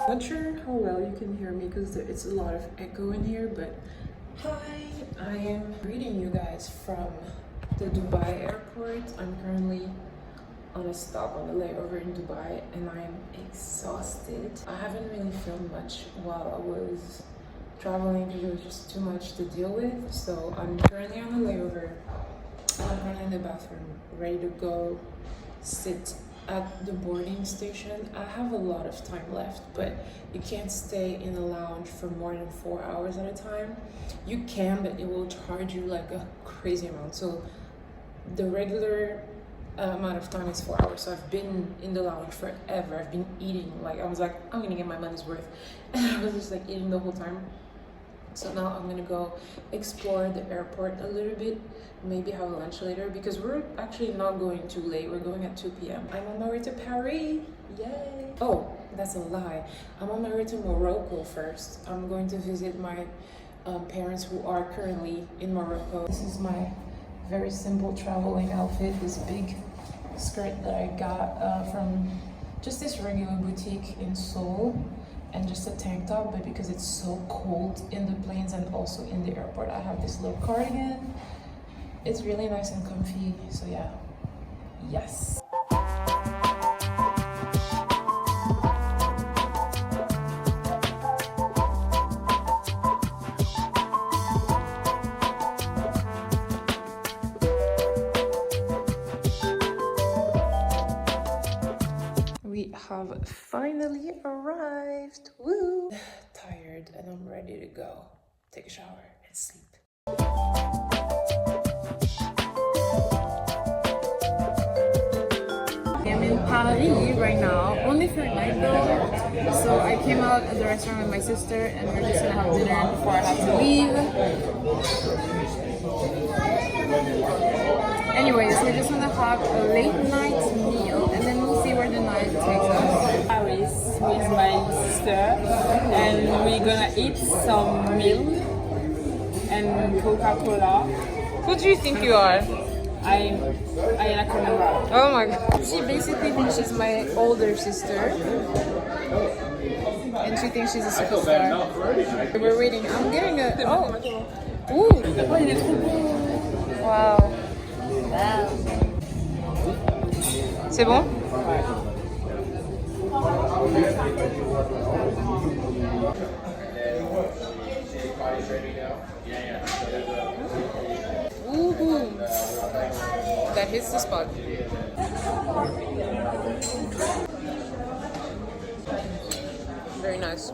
Not sure how well you can hear me because it's a lot of echo in here, but hi, I am greeting you guys from the Dubai airport. I'm currently on a stop on the layover in Dubai and I am exhausted. I haven't really filmed much while I was traveling because it was just too much to deal with. So I'm currently on the layover. I'm currently in the bathroom, ready to go sit at the boarding station. I have a lot of time left, but you can't stay in a lounge for more than 4 hours at a time. You can, but it will charge you like a crazy amount. So the regular amount of time is 4 hours. So I've been in the lounge forever. I've been eating, like I was like, I'm gonna get my money's worth, and I was just like eating the whole time. So now I'm gonna go explore the airport a little bit, maybe have lunch later, because we're actually not going too late. We're going at 2 p.m. I'm on my way to Paris. Yay! Oh, that's a lie. I'm on my way to Morocco first. I'm going to visit my parents who are currently in Morocco. This is my very simple traveling outfit, this big skirt that I got from just this regular boutique in Seoul, and just a tank top, but because it's so cold in the planes and also in the airport, I have this little cardigan. It's really nice and comfy, so yeah, yes. We have finally arrived. Woo! Tired and I'm ready to go take a shower and sleep. I'm in Paris right now, only for a night though. So I came out at the restaurant with my sister and we're just gonna have dinner before I have to leave. Anyways, we're just gonna have a late night meal and then we'll see where the night takes us. Paris with my sister and we're gonna eat some meal and Coca-Cola. Who do you think you are? I am a camera. Oh my god. She basically thinks she's my older sister. And she thinks she's a superstar. We're waiting. I'm getting a... Oh! Ooh! Wow. C'est bon? Ooh, that hits the spot. Very nice.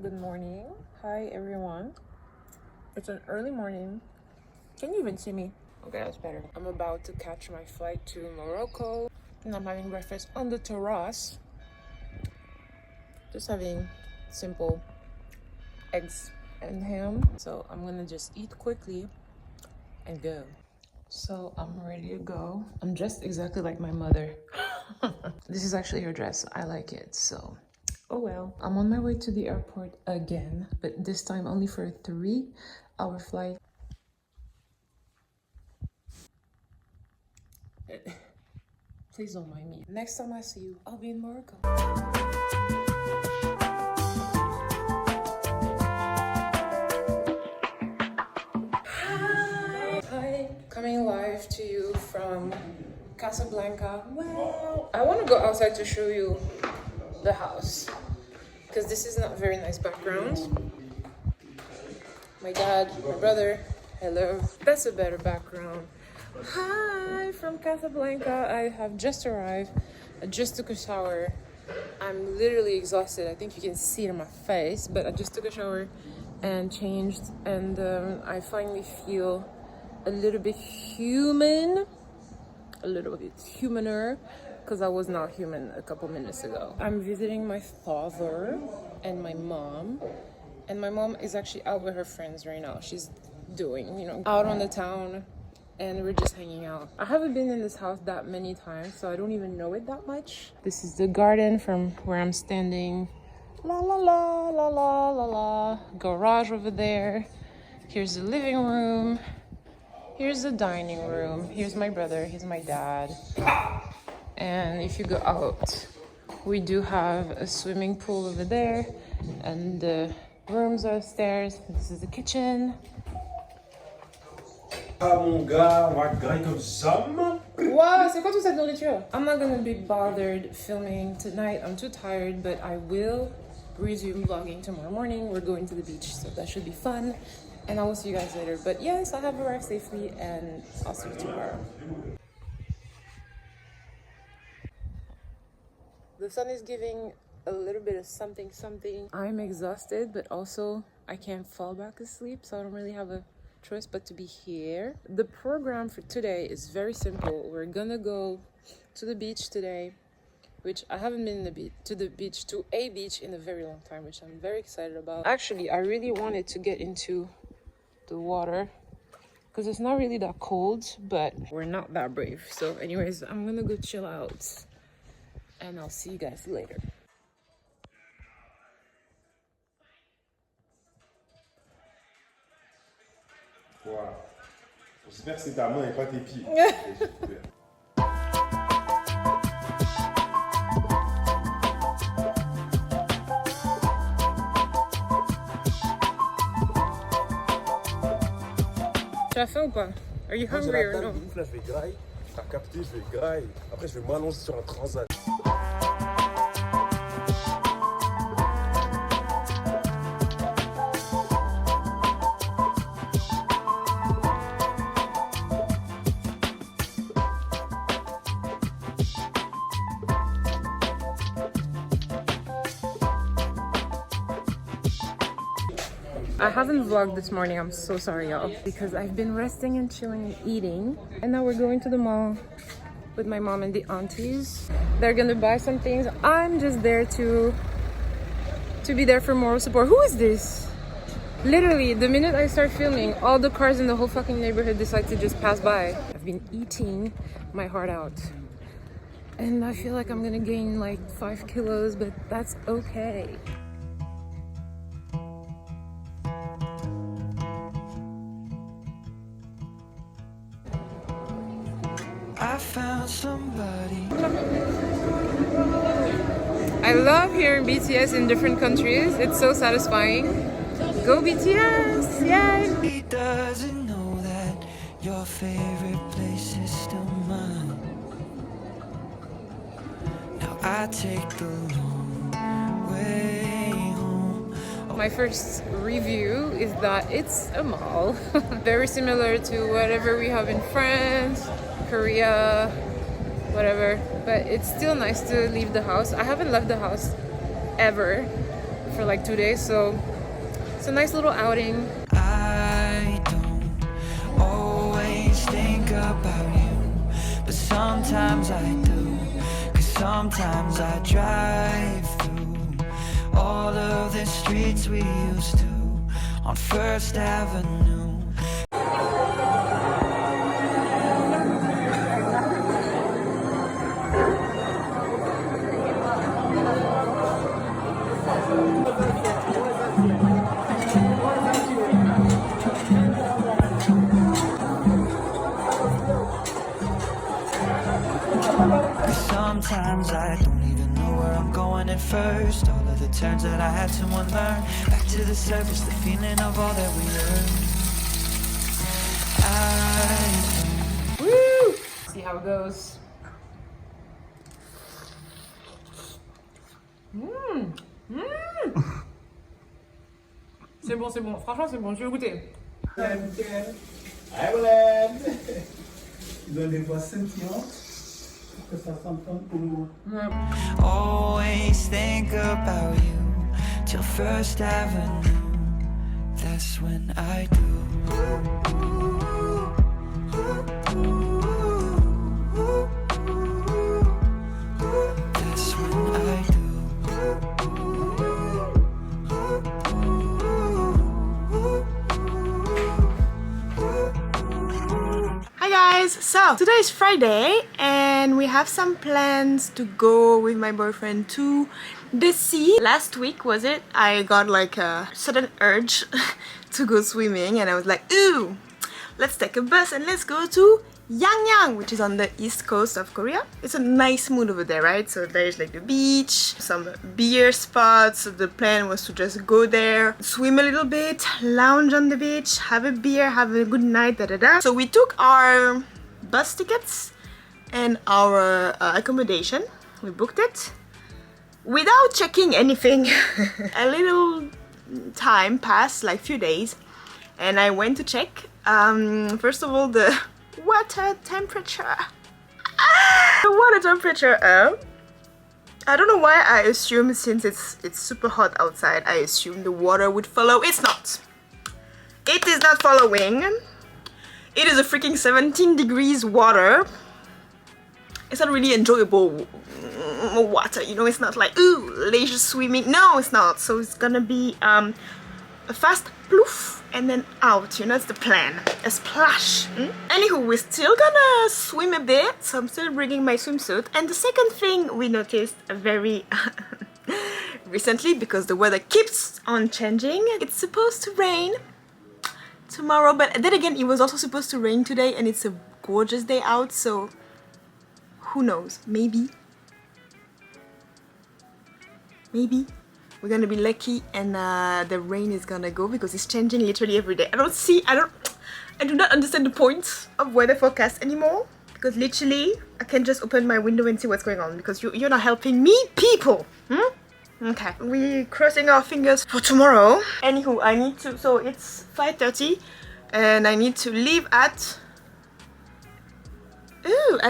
Good morning. Hi everyone. It's an early morning. Can you even see me? Okay, that's better. I'm about to catch my flight to Morocco and I'm having breakfast on the terrace. Just having simple eggs and ham. So I'm gonna just eat quickly and go. So I'm ready to go. I'm dressed exactly like my mother. This is actually her dress. I like it, so oh well. I'm on my way to the airport again, but this time only for a 3-hour flight. Please don't mind me. Next time I see you, I'll be in Morocco. Hi, coming live to you from Casablanca. Well, I want to go outside to show you the house because this is not very nice background. My dad, my brother, hello. That's a better background. Hi from Casablanca. I have just arrived. I just took a shower. I'm literally exhausted. I think you can see it on my face, but I just took a shower and changed, and I finally feel a little bit human, a little bit humaner, because I was not human a couple minutes ago. I'm visiting my father and my mom, and my mom is actually out with her friends right now. She's doing, out on the town, and we're just hanging out. I haven't been in this house that many times, so I don't even know it that much. This is the garden from where I'm standing. La la la la la la la. Garage over there. Here's the living room. Here's the dining room. Here's my brother. Here's my dad. And if you go out, we do have a swimming pool over there. And the rooms are upstairs. This is the kitchen. Ah mon gars, on va grailler comme ça. Wow, c'est quoi toute cette nourriture? I'm not gonna be bothered filming tonight. I'm too tired, but I will resume vlogging tomorrow morning. We're going to the beach, so that should be fun. And I will see you guys later. But yes, I have arrived safely, and I'll see you tomorrow. The sun is giving a little bit of something. I'm exhausted, but also I can't fall back asleep, so I don't really have a choice but to be here. The program for today is very simple. We're gonna go to the beach today, which I haven't been to a beach in a very long time, which I'm very excited about. Actually, I really wanted to get into the water because it's not really that cold, but we're not that brave. So anyways, I'm gonna go chill out and I'll see you guys later. Voilà. J'espère que c'est ta main et pas tes pieds. Tu as faim ou pas? Are you hungry or no? Là, je vais grailler. T'as capté, je vais grailler. Après, je vais m'allonger sur un transat. I haven't vlogged this morning, I'm so sorry y'all, because I've been resting and chilling and eating. And now we're going to the mall with my mom and the aunties. They're gonna buy some things. I'm just there to be there for moral support. Who is this? Literally, the minute I start filming, all the cars in the whole fucking neighborhood decide to just pass by. I've been eating my heart out. And I feel like I'm gonna gain like 5 kilos, but that's okay. I found somebody. I love hearing BTS in different countries. It's so satisfying. Go BTS! Yay! He doesn't know that your favorite place is still mine. Now I take the long way home. My first review is that it's a mall. Very similar to whatever we have in France, Korea, whatever. But it's still nice to leave the house. I haven't left the house ever for like 2 days, so it's a nice little outing. I don't always think about you, but sometimes I do. 'Cause sometimes I drive through all of the streets we used to on First Avenue. Sometimes I don't even know where I'm going at first. All of the turns that I had to unlearn. Back to the surface, the feeling of all that we learned. Woo! See how it goes. C'est bon, c'est bon. Franchement, c'est bon. Je vais goûter. Ils ont des voix scintillantes pour que ça s'entende pour nous. Always think about you till First Avenue. That's when I do. That's when I do. Hi guys, so today is Friday and and we have some plans to go with my boyfriend to the sea. Last week, was it? I got like a sudden urge to go swimming and I was like, ooh, let's take a bus and let's go to Yangyang, which is on the east coast of Korea. It's a nice mood over there, right? So there's like the beach, some beer spots. So the plan was to just go there, swim a little bit, lounge on the beach, have a beer, have a good night, da da da. So we took our bus tickets and our accommodation. We booked it without checking anything. A little time passed, like few days, and I went to check. First of all, the water temperature. The water temperature. I don't know why I assume, since it's super hot outside, I assume the water would follow. It's not. It is not following. It is a freaking 17 degrees water. It's not really enjoyable water, you know. It's not like, ooh, leisure swimming. No, it's not. So it's gonna be a fast ploof and then out, you know. It's the plan. A splash. Anywho, we're still gonna swim a bit, so I'm still bringing my swimsuit. And the second thing we noticed very recently, because the weather keeps on changing, it's supposed to rain tomorrow, but then again it was also supposed to rain today and it's a gorgeous day out, so who knows, maybe we're gonna be lucky and the rain is gonna go, because it's changing literally every day. I do not understand the point of weather forecast anymore, because literally I can just open my window and see what's going on, because you're not helping me, people. Okay, we're crossing our fingers for tomorrow. Anywho, I need to, so it's 5:30 and I need to leave at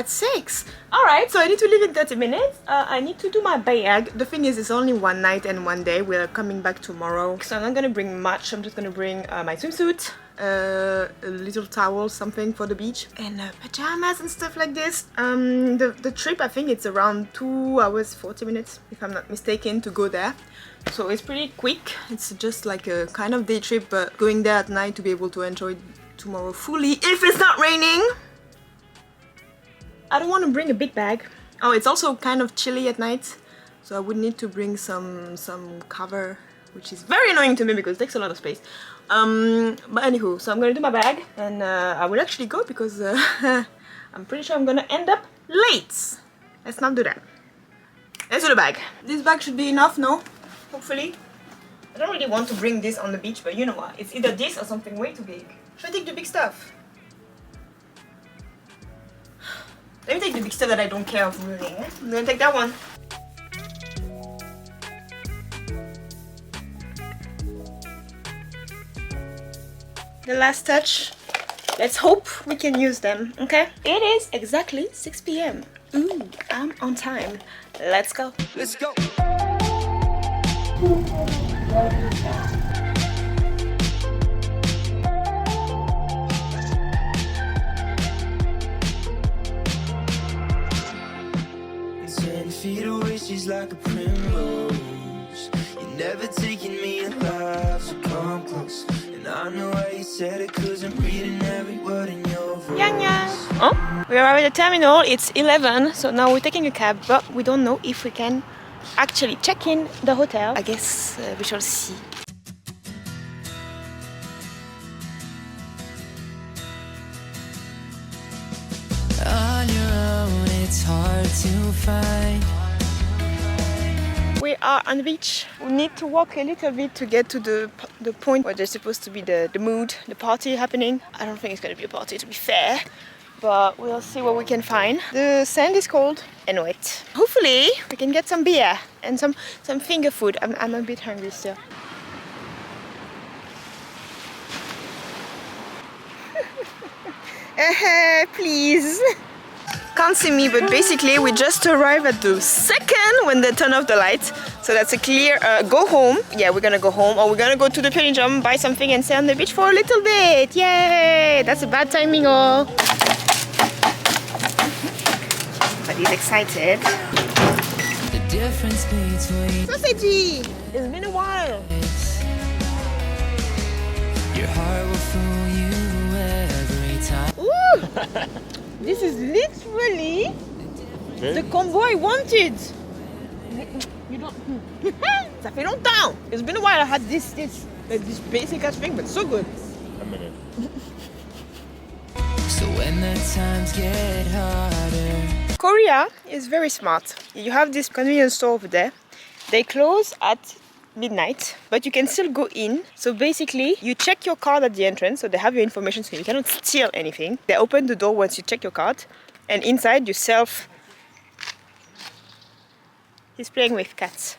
6. Alright, so I need to leave in 30 minutes. I need to do my bag. The thing is, it's only one night and one day. We're coming back tomorrow, so I'm not gonna bring much. I'm just gonna bring my swimsuit, a little towel, something for the beach, and pajamas and stuff like this. The trip, I think it's around 2 hours 40 minutes, if I'm not mistaken, to go there. So it's pretty quick. It's just like a kind of day trip, but going there at night to be able to enjoy tomorrow fully, if it's not raining. I don't want to bring a big bag. Oh, it's also kind of chilly at night, so I would need to bring some cover, which is very annoying to me because it takes a lot of space. But anywho, so I'm gonna do my bag and I will actually go, because I'm pretty sure I'm gonna end up late. Let's not do that. Let's do the bag. This bag should be enough, no? Hopefully. I don't really want to bring this on the beach, but you know what? It's either this or something way too big. Should I take the big stuff? Let me take the big stuff that I don't care of ruining. I'm gonna take that one. The last touch. Let's hope we can use them, okay? It is exactly 6 p.m. Ooh, I'm on time. Let's go. Let's go. Feet away, she's like a primrose. You're never taking me alive, so come close. And I know why you said it, 'cause I'm reading every word in your voice. Oh, we arrived at the terminal. It's 11, so now we're taking a cab, but we don't know if we can actually check in the hotel. I guess we shall see. On your own, it's hard to find. We are on the beach. We need to walk a little bit to get to the point where there's supposed to be the mood, the party happening. I don't think it's going to be a party, to be fair, but we'll see what we can find. The sand is cold and wet. Hopefully we can get some beer and some finger food. I'm a bit hungry still. Please. Can't see me, but basically we just arrived at the second when they turn off the lights. So that's a clear go home. Yeah, we're gonna go home, or we're gonna go to the Pyeongchang, buy something and stay on the beach for a little bit. Yay! That's a bad timing, oh. But he's excited. The difference between Sausagey! It's been a while. your heart will fool you every time. Ooh! This is literally Mais The combo I wanted. You don't. Ça fait longtemps. It's been a while. I had this basic ass thing, but so good. a minute. So when the times get harder, Korea is very smart. You have this convenience store over there. They close at midnight, but you can still go in. So basically, you check your card at the entrance, so they have your information, so you cannot steal anything. They open the door once you check your card, and inside you self. He's playing with cats.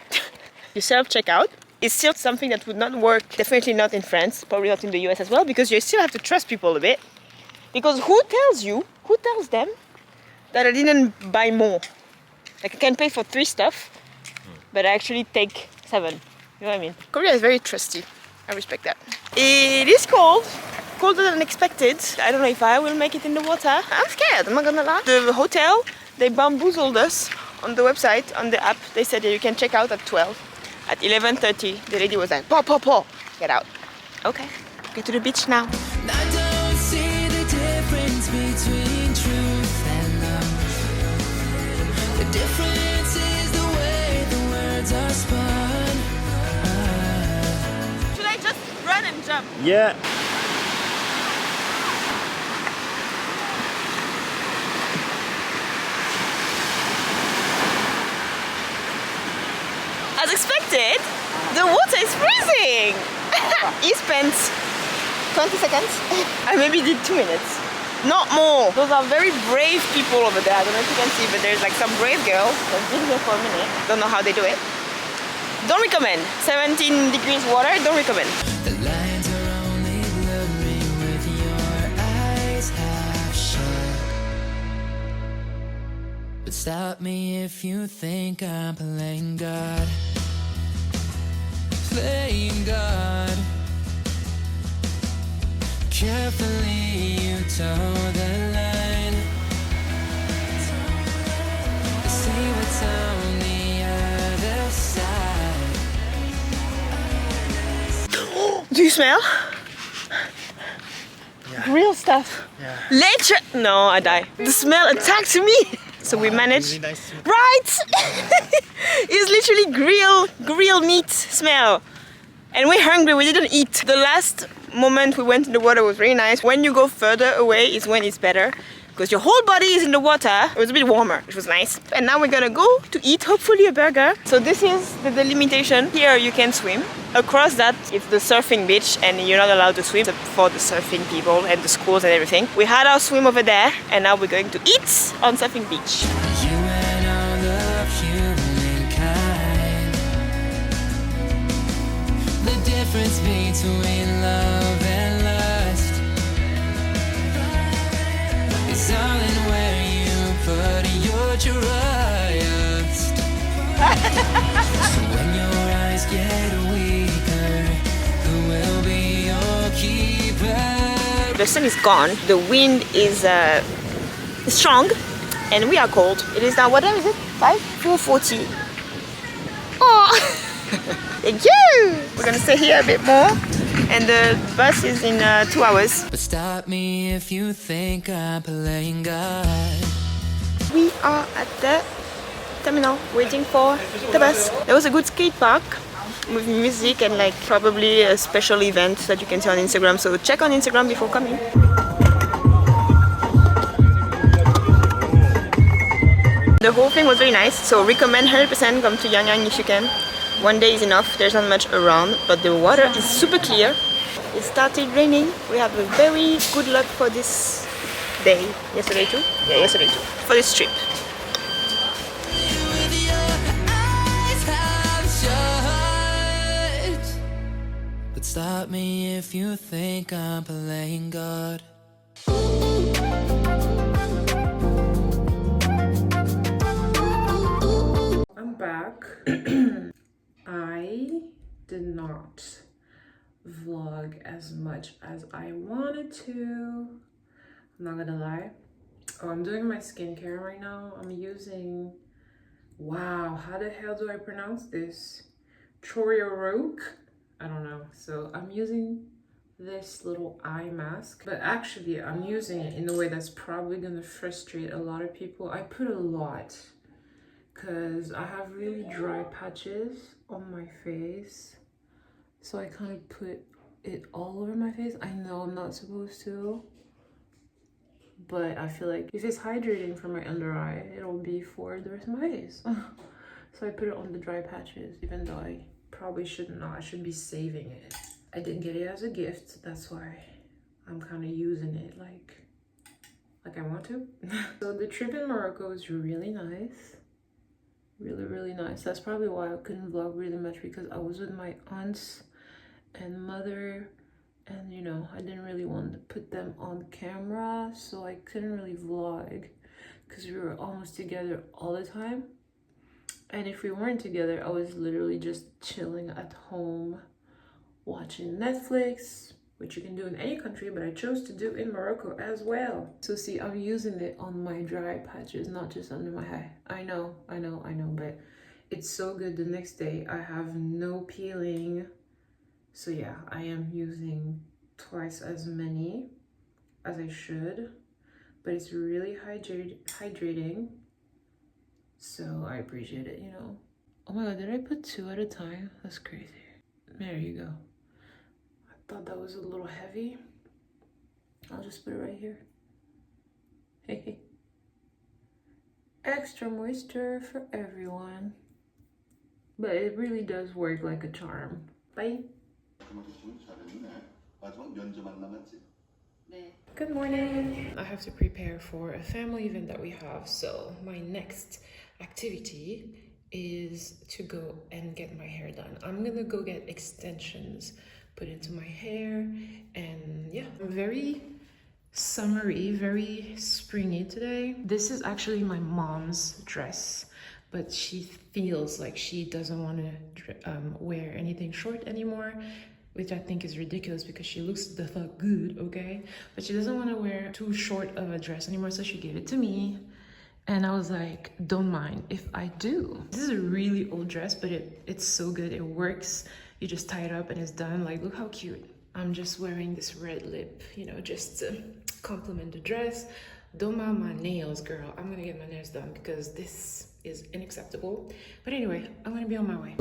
You self checkout. It's still something that would not work. Definitely not in France. Probably not in the US as well, because you still have to trust people a bit. Because who tells them that I didn't buy more? Like I can pay for 3 stuff, but I actually take 7. You know what I mean? Korea is very trusty. I respect that. It is cold. Colder than expected. I don't know if I will make it in the water. I'm scared, I'm not gonna lie. The hotel, they bamboozled us on the website, on the app. They said that you can check out at 12. At 11:30, the lady was like, "Paw, get out." Okay, get to the beach now. I don't see the difference between truth and love. The difference is the way the words are spun. Should I just run and jump? Yeah. As expected, the water is freezing. He spent 20 seconds. I maybe did 2 minutes. Not more. Those are very brave people over there. I don't know if you can see, but there's like some brave girls that been here for a minute. Don't know how they do it. Don't recommend. 17 degrees water, don't recommend. The lines are only blurring with your eyes half shut. But stop me if you think I'm playing God. Playing God. Carefully you toe the line. See what's on the other side. Do you smell? Real stuff. Nature. No, I die. The smell attacked me. So we managed. Really nice. Right? It's literally grill meat smell. And we're hungry, we didn't eat. The last moment we went in the water was really nice. When you go further away is when it's better, because your whole body is in the water. It was a bit warmer, which was nice. And now we're gonna go to eat, hopefully, a burger. So this is the delimitation. Here you can swim. Across that, it's the surfing beach, and you're not allowed to swim except for the surfing people and the schools and everything. We had our swim over there, and now we're going to eat on surfing beach. You and all of humankind. The difference between love and lust is all in where you put your trust. So when your eyes get weaker, who will be your keeper? The sun is gone, the wind is strong, and we are cold. It is now, what time is it? 4:40. Oh, thank you! We're gonna stay here a bit more, and the bus is in 2 hours. But stop me if you think I'm playing God. We are at the terminal waiting for the bus. There was a good skate park with music and like probably a special event that you can see on Instagram, so check on Instagram before coming. The whole thing was very nice, so recommend 100% come to Yangyang if you can. One day is enough, there's not much around, but the water is super clear. It started raining. We have a very good luck for this day. Yesterday too? Yeah, yesterday too. For this trip. With your eyes half shut. But stop me if you think I'm playing God. I'm back. I did not vlog as much as I wanted to. I'm not gonna lie. Oh, I'm doing my skincare right now. I'm using, wow, how the hell do I pronounce this? Rook? I don't know. So I'm using this little eye mask, but actually I'm using it in a way that's probably gonna frustrate a lot of people. I put a lot because I have really dry patches on my face, so I kind of put it all over my face. I know I'm not supposed to, but I feel like if it's hydrating for my under eye, it'll be for the rest of my face. So I put it on the dry patches, even though I probably should not. I should be saving it. I didn't get it as a gift, that's why I'm kind of using it like I want to. So the trip in Morocco was really nice. Really nice. That's probably why I couldn't vlog really much, because I was with my aunts and mother, and you know, I didn't really want to put them on camera, so I couldn't really vlog because we were almost together all the time. And if we weren't together, I was literally just chilling at home watching Netflix, which you can do in any country, but I chose to do in Morocco as well. So see, I'm using it on my dry patches, not just under my eye. I know, but it's so good. The next day I have no peeling. So yeah, I am using twice as many as I should, but it's really hydrating. So I appreciate it, you know. Oh my god, did I put 2 at a time? That's crazy. There you go. Thought that was a little heavy. I'll just put it right here. Hey. Extra moisture for everyone. But it really does work like a charm. Bye. Good morning. I have to prepare for a family event that we have, so my next activity is to go and get my hair done. I'm gonna go get extensions put into my hair, and yeah, I'm very summery, very springy today. This is actually my mom's dress, but she feels like she doesn't want to wear anything short anymore, which I think is ridiculous because she looks the fuck good, okay? But she doesn't want to wear too short of a dress anymore, so she gave it to me. And I was like, don't mind if I do. This is a really old dress, but it's so good, it works. You just tie it up and it's done. Like, look how cute. I'm just wearing this red lip, you know, just to complement the dress. Don't mind my nails, girl. I'm gonna get my nails done because this is unacceptable. But anyway, I'm gonna be on my way.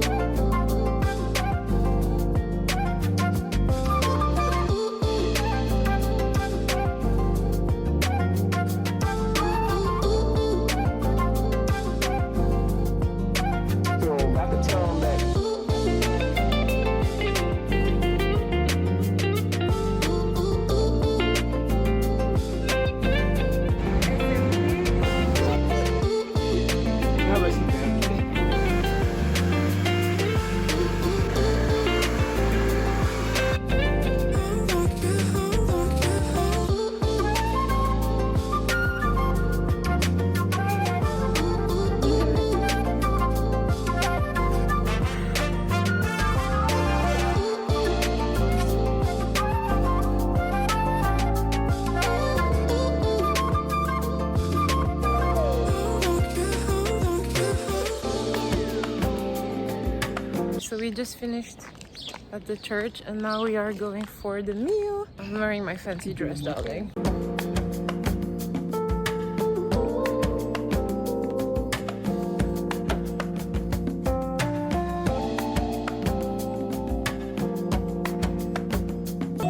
So we just finished at the church and now we are going for the meal. I'm wearing my fancy dress, darling.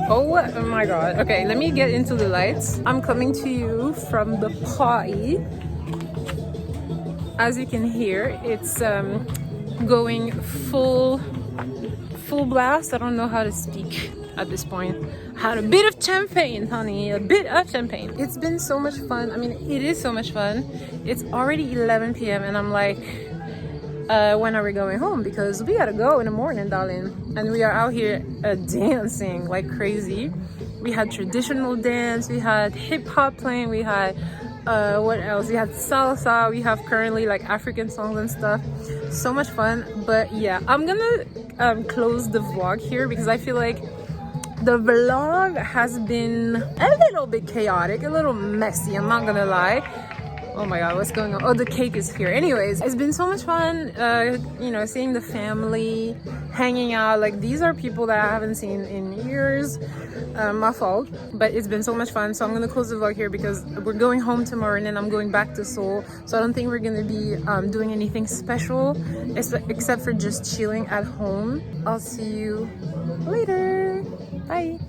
Oh my god. Okay, let me get into the lights. I'm coming to you from the party. As you can hear, it's going full blast. I don't know how to speak at this point. Had a bit of champagne, honey, a bit of champagne. It's been so much fun. I mean, it is so much fun. It's already 11 p.m. and I'm like, when are we going home? Because we gotta go in the morning, darling. And we are out here dancing like crazy. We had traditional dance, we had hip hop playing, we had what else? We had salsa. We have currently like African songs and stuff. So much fun. But yeah, I'm gonna close the vlog here because I feel like the vlog has been a little bit chaotic, a little messy, I'm not gonna lie. Oh my god, what's going on? Oh, the cake is here. Anyways, it's been so much fun, you know, seeing the family, hanging out. Like, these are people that I haven't seen in years. My fault, but it's been so much fun. So I'm gonna close the vlog here because we're going home tomorrow and then I'm going back to Seoul. So I don't think we're gonna be doing anything special except for just chilling at home. I'll see you later. Bye.